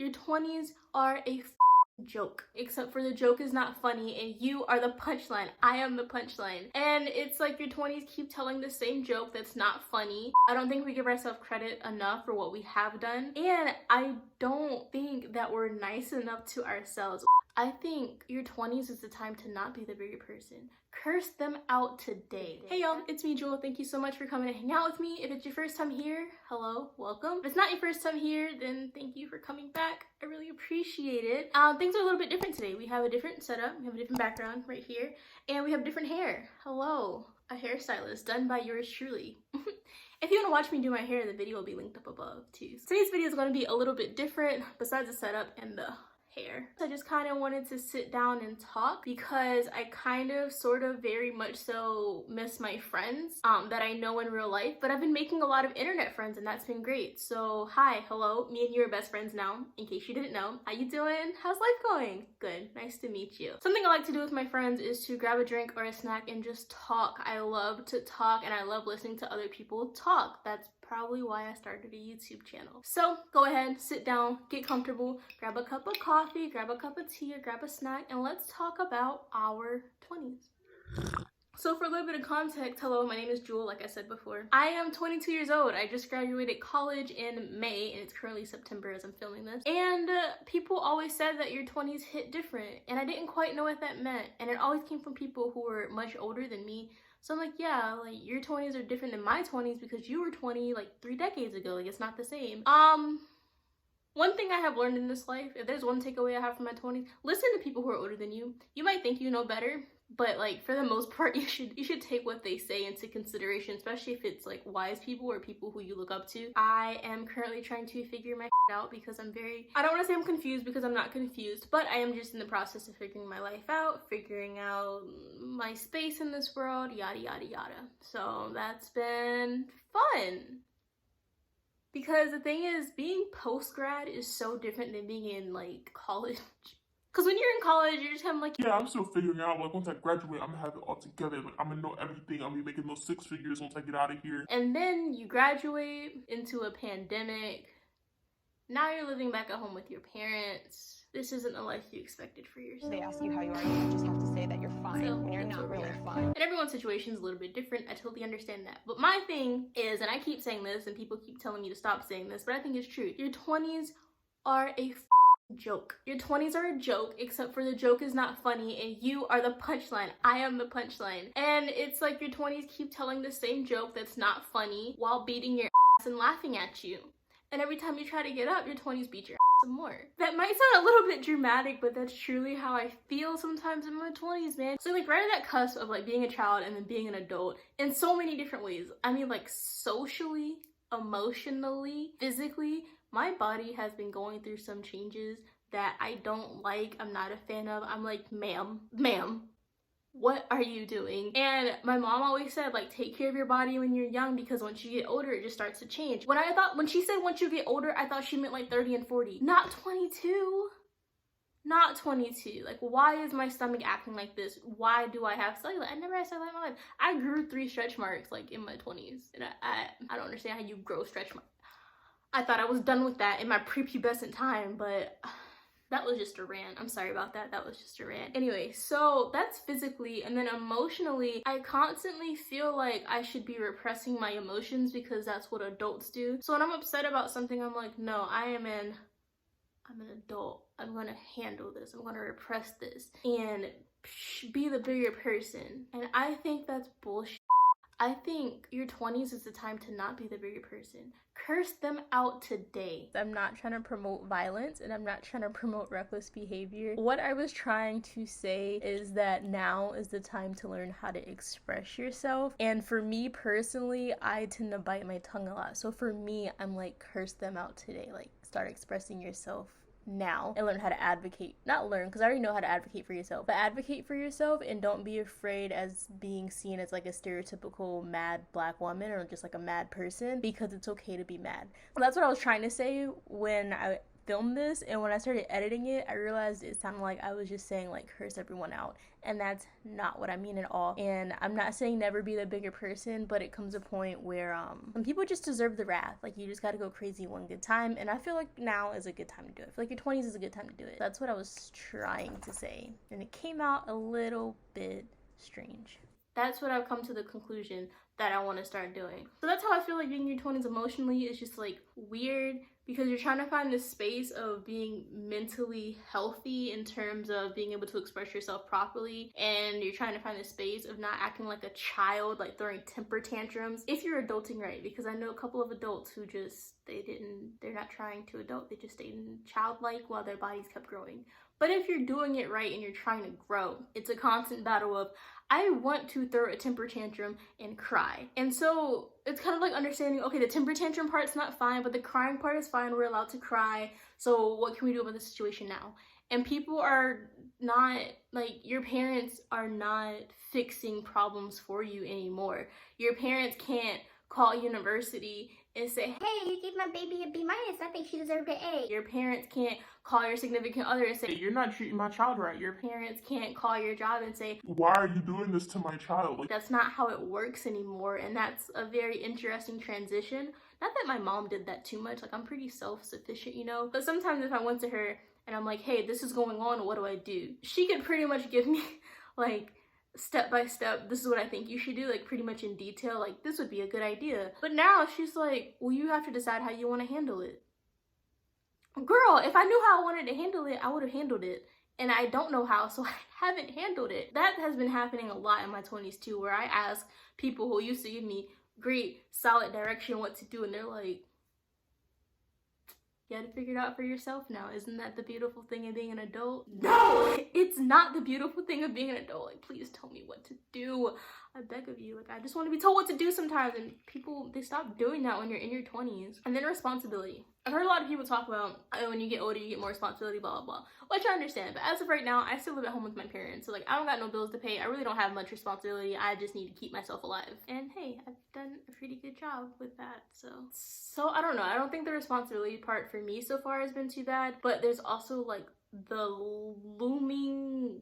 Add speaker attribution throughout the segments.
Speaker 1: Your 20s are a joke, except for the joke is not funny and you are the punchline. I am the punchline. And it's like your 20s keep telling the same joke that's not funny. I don't think we give ourselves credit enough for what we have done, and I don't think that we're nice enough to ourselves. I think your 20s is the time to not be the bigger person. Curse them out today. Hey y'all, it's me, Jewel. Thank you so much for coming to hang out with me. If it's your first time here, hello, welcome. If it's not your first time here, then thank you for coming back. I really appreciate it. Things are a little bit different today. We have a different setup, we have a different background right here, and we have different hair. Hello, a hairstylist done by yours truly. If you want to watch me do my hair, the video will be linked up above too. So today's video is going to be a little bit different besides the setup and the hair. I just kind of wanted to sit down and talk because I kind of sort of very much so miss my friends that I know in real life, but I've been making a lot of internet friends and that's been great. So hi, hello, me and you are best friends now, in case you didn't know. How you doing? How's life going? Good, nice to meet you. Something I like to do with my friends is to grab a drink or a snack and just talk. I love to talk and I love listening to other people talk. That's probably why I started a YouTube channel. So go ahead, sit down, get comfortable, grab a cup of coffee, grab a cup of tea, or grab a snack, and let's talk about our 20s. So for a little bit of context, hello, my name is Jewel, like I said before. I am 22 years old. I just graduated college in May, and it's currently September as I'm filming this. And people always said that your 20s hit different, and I didn't quite know what that meant. And it always came from people who were much older than me. So I'm like, yeah, like your 20s are different than my 20s because you were 20 like 3 decades ago. Like it's not the same. One thing I have learned in this life, if there's one takeaway I have from my 20s, listen to people who are older than you. You might think you know better, but like for the most part, you should take what they say into consideration, especially if it's like wise people or people who you look up to. I am currently trying to figure my out because I don't want to say I'm confused because I'm not confused, but I am just in the process of figuring my life out, figuring out my space in this world, yada yada yada. So that's been fun. Because the thing is, being post-grad is so different than being in like college. Because when you're in college, you're just kind of like,
Speaker 2: yeah, I'm still figuring out, like, once I graduate, I'm gonna have it all together. Like, I'm gonna know everything. I'm gonna be making those 6 figures once I get out of here.
Speaker 1: And then you graduate into a pandemic. Now you're living back at home with your parents. This isn't the life you expected for yourself.
Speaker 3: They ask you how you are, you just have to say that you're fine when you're not really fine.
Speaker 1: And everyone's situation is a little bit different. I totally understand that. But my thing is, and I keep saying this, and people keep telling me to stop saying this, but I think it's true. Your 20s are a joke. Your 20s are a joke, except for the joke is not funny and you are the punchline. I am the punchline. And it's like your 20s keep telling the same joke that's not funny while beating your ass and laughing at you. And every time you try to get up, your 20s beat your ass some more. That might sound a little bit dramatic, but that's truly how I feel sometimes in my 20s, man. So like right at that cusp of like being a child and then being an adult in so many different ways. I mean, like socially, emotionally, physically, my body has been going through some changes that I don't like, I'm not a fan of. I'm like, ma'am, what are you doing? And my mom always said, like, take care of your body when you're young because once you get older, it just starts to change. When she said once you get older, I thought she meant like 30 and 40. Not 22. Not 22. Like, why is my stomach acting like this? Why do I have cellulite? I never had cellulite in my life. I grew 3 stretch marks like in my 20s. And I don't understand how you grow stretch marks. I thought I was done with that in my prepubescent time, but that was just a rant. I'm sorry about that. That was just a rant. Anyway, so that's physically, and then emotionally, I constantly feel like I should be repressing my emotions because that's what adults do. So when I'm upset about something, I'm like, no, I'm an adult. I'm gonna handle this. I'm gonna repress this and be the bigger person. And I think that's bullshit. I think your 20s is the time to not be the bigger person. Curse them out today. I'm not trying to promote violence and I'm not trying to promote reckless behavior. What I was trying to say is that now is the time to learn how to express yourself. And for me personally, I tend to bite my tongue a lot. So for me, I'm like, curse them out today. Like, start expressing yourself now and learn how to advocate. Not learn, because I already know how to advocate for yourself, but advocate for yourself and don't be afraid as being seen as like a stereotypical mad black woman or just like a mad person, because it's okay to be mad. And that's what I was trying to say when I filmed this, and when I started editing it, I realized it sounded like I was just saying like curse everyone out, and that's not what I mean at all. And I'm not saying never be the bigger person, but it comes a point where some people just deserve the wrath. Like, you just gotta go crazy one good time, and I feel like now is a good time to do it. I feel like your 20s is a good time to do it. That's what I was trying to say, and it came out a little bit strange. That's what I've come to the conclusion that I want to start doing. So that's how I feel like being in your 20s emotionally is just like weird, because you're trying to find this space of being mentally healthy in terms of being able to express yourself properly, and you're trying to find this space of not acting like a child, like throwing temper tantrums if you're adulting right. Because I know a couple of adults who just, they're not trying to adult, they just stayed childlike while their bodies kept growing. But if you're doing it right and you're trying to grow, it's a constant battle of, I want to throw a temper tantrum and cry. And so it's kind of like understanding, okay, the temper tantrum part's not fine, but the crying part is fine. We're allowed to cry. So what can we do about the situation now? And people are not, like, your parents are not fixing problems for you anymore. Your parents can't call university and say, hey, you gave my baby a B-, I think she deserved an A. Your parents can't call your significant other and say, you're not treating my child right. Your parents can't call your job and say,
Speaker 2: why are you doing this to my child? Like,
Speaker 1: that's not how it works anymore. And that's a very interesting transition. Not that my mom did that too much, like, I'm pretty self-sufficient, you know, but sometimes if I went to her and I'm like, hey, this is going on, what do I do? She could pretty much give me like step by step, this is what I think you should do, like pretty much in detail, like this would be a good idea. But now she's like, well, you have to decide how you want to handle it. Girl, if I knew how I wanted to handle it, I would have handled it. And I don't know how, so I haven't handled it. That has been happening a lot in my 20s too, where I ask people who used to give me great, solid direction what to do, and they're like, you gotta figure it out for yourself now. Isn't that the beautiful thing of being an adult? No, it's not the beautiful thing of being an adult. Like, please tell me what to do. I beg of you. Like, I just want to be told what to do sometimes, and people, they stop doing that when you're in your 20s. And then responsibility. I've heard a lot of people talk about, oh, when you get older, you get more responsibility, blah, blah, blah. Which I understand, but as of right now, I still live at home with my parents. So, like, I don't got no bills to pay. I really don't have much responsibility. I just need to keep myself alive. And hey, I've done a pretty good job with that, so I don't know. I don't think the responsibility part for me so far has been too bad, but there's also, like, the looming,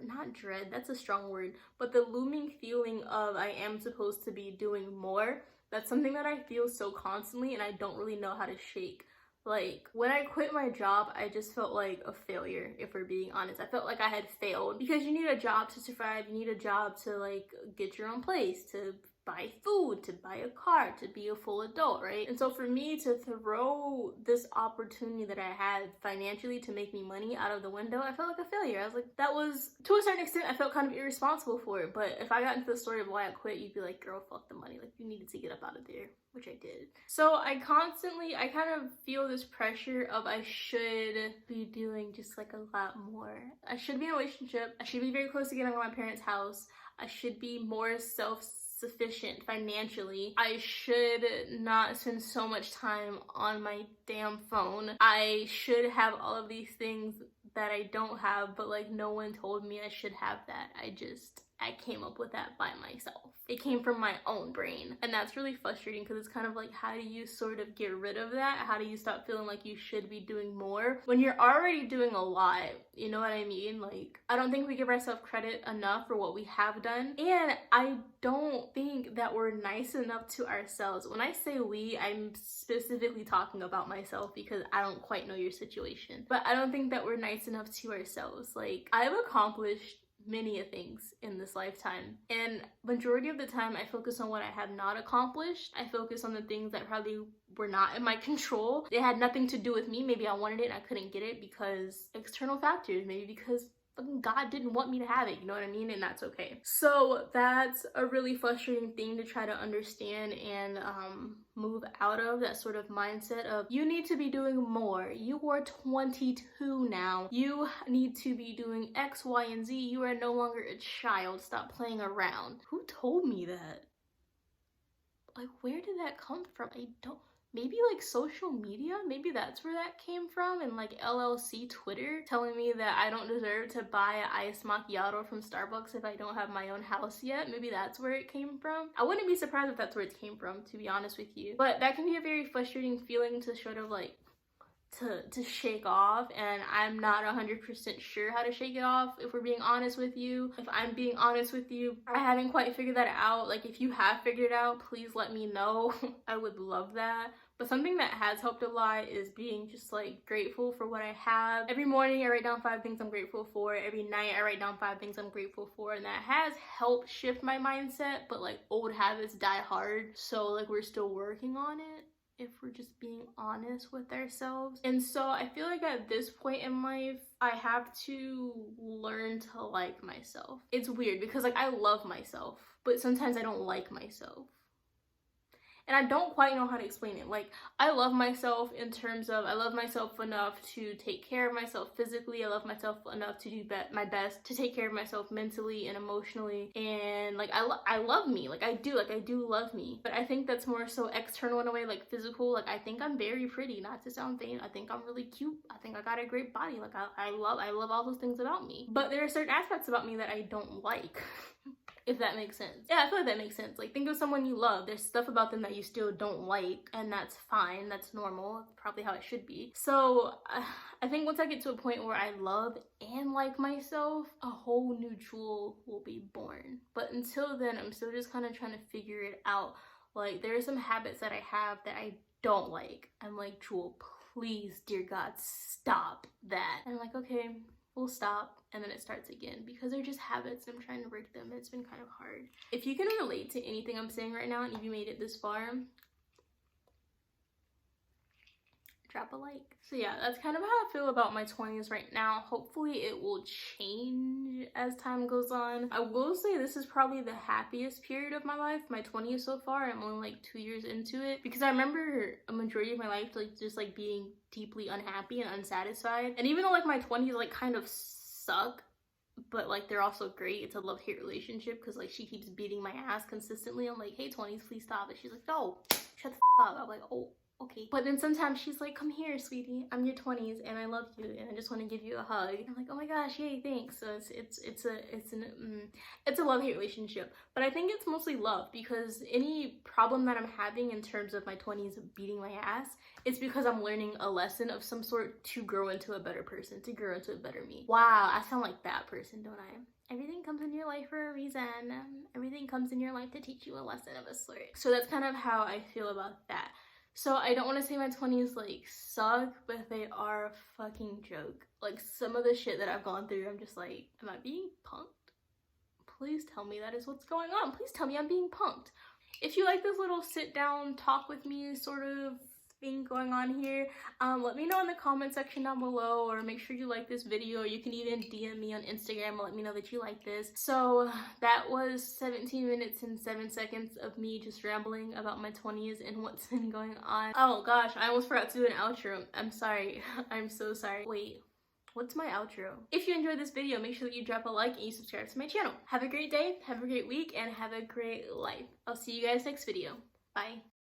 Speaker 1: not dread, that's a strong word, but the looming feeling of I am supposed to be doing more. That's something that I feel so constantly, and I don't really know how to shake. Like, when I quit my job, I just felt like a failure, if we're being honest. I felt like I had failed, because you need a job to survive. You need a job to, like, get your own place, to buy food, to buy a car, to be a full adult, right? And so for me to throw this opportunity that I had financially to make me money out of the window, I felt like a failure. I was like, that was, to a certain extent, I felt kind of irresponsible for it. But if I got into the story of why I quit, you'd be like, girl, fuck the money. Like, you needed to get up out of there, which I did. So I kind of feel this pressure of I should be doing just like a lot more. I should be in a relationship. I should be very close to getting out of my parents' house. I should be more self-sufficient financially. I should not spend so much time on my damn phone. I should have all of these things that I don't have, but like no one told me I should have that. I came up with that by myself. It came from my own brain. And that's really frustrating, because it's kind of like, how do you sort of get rid of that? How do you stop feeling like you should be doing more when you're already doing a lot? You know what I mean? Like, I don't think we give ourselves credit enough for what we have done. And I don't think that we're nice enough to ourselves. When I say we, I'm specifically talking about myself, because I don't quite know your situation. But I don't think that we're nice enough to ourselves. Like, I've accomplished many things in this lifetime, and majority of the time I focus on what I have not accomplished. I focus on the things that probably were not in my control. They had nothing to do with me. Maybe I wanted it and I couldn't get it because external factors, maybe because God didn't want me to have it, you know what I mean? And that's okay. So that's a really frustrating thing to try to understand and move out of, that sort of mindset of you need to be doing more. You are 22 now. You need to be doing X, Y, and Z. You are no longer a child. Stop playing around. Who told me that? Like, where did that come from? I don't... Maybe like social media, maybe that's where that came from, and like LLC Twitter telling me that I don't deserve to buy an iced macchiato from Starbucks if I don't have my own house yet. Maybe that's where it came from. I wouldn't be surprised if that's where it came from, to be honest with you. But that can be a very frustrating feeling to sort of like to shake off, and I'm not 100% sure how to shake it off, if we're being honest with you. If I'm being honest with you, I haven't quite figured that out. Like, if you have figured it out, please let me know. I would love that. But something that has helped a lot is being just like grateful for what I have. Every morning I write down 5 things I'm grateful for. Every night I write down 5 things I'm grateful for, and that has helped shift my mindset. But like, old habits die hard, so like, we're still working on it, if we're just being honest with ourselves. And so I feel like at this point in life, I have to learn to like myself. It's weird because like, I love myself, but sometimes I don't like myself. And I don't quite know how to explain it. Like, I love myself in terms of, I love myself enough to take care of myself physically. I love myself enough to do my best to take care of myself mentally and emotionally. And like, I love me. Like, I do love me. But I think that's more so external in a way, like physical. Like, I think I'm very pretty, not to sound vain. I think I'm really cute. I think I got a great body. Like, I love all those things about me. But there are certain aspects about me that I don't like. If that makes sense. Yeah, I feel like that makes sense. Like, think of someone you love. There's stuff about them that you still don't like, and that's fine. That's normal. That's probably how it should be. So I think once I get to a point where I love and like myself, a whole new Jewel will be born. But until then, I'm still just kind of trying to figure it out. Like, there are some habits that I have that I don't like. I'm like, Jewel, please, dear God, stop that. And I'm like, okay, we'll stop, and then it starts again, because they're just habits and I'm trying to break them. It's been kind of hard. If you can relate to anything I'm saying right now, and if you made it this far, drop a like. So yeah, that's kind of how I feel about my 20s right now. Hopefully it will change as time goes on. I will say this is probably the happiest period of my life, my 20s so far. I'm only like 2 years into it, because I remember a majority of my life like just like being deeply unhappy and unsatisfied. And even though like my 20s like kind of suck, but like they're also great, it's a love-hate relationship, because like she keeps beating my ass consistently. I'm like, hey 20s, please stop. And she's like, no, shut the f up. I'm like, oh, okay. But then sometimes she's like, come here, sweetie, I'm your 20s and I love you and I just want to give you a hug. I'm like, oh my gosh, yay, thanks. So it's a love-hate relationship. But I think it's mostly love, because any problem that I'm having in terms of my 20s beating my ass, it's because I'm learning a lesson of some sort to grow into a better person, to grow into a better me. Wow, I sound like that person, don't I? Everything comes in your life for a reason. Everything comes in your life to teach you a lesson of a sort. So that's kind of how I feel about that. So I don't want to say my 20s like suck, but they are a fucking joke. Like, some of the shit that I've gone through, I'm just like, am I being punked? Please tell me that is what's going on. Please tell me I'm being punked. If you like this little sit down talk with me sort of thing going on here, let me know in the comment section down below, or make sure you like this video. You can even DM me on Instagram and let me know that you like this. So that was 17 minutes and 7 seconds of me just rambling about my 20s and what's been going on. Oh gosh, I almost forgot to do an outro. I'm sorry. I'm so sorry. Wait, what's my outro? If you enjoyed this video, make sure that you drop a like and you subscribe to my channel. Have a great day, have a great week, and have a great life. I'll see you guys next video. Bye.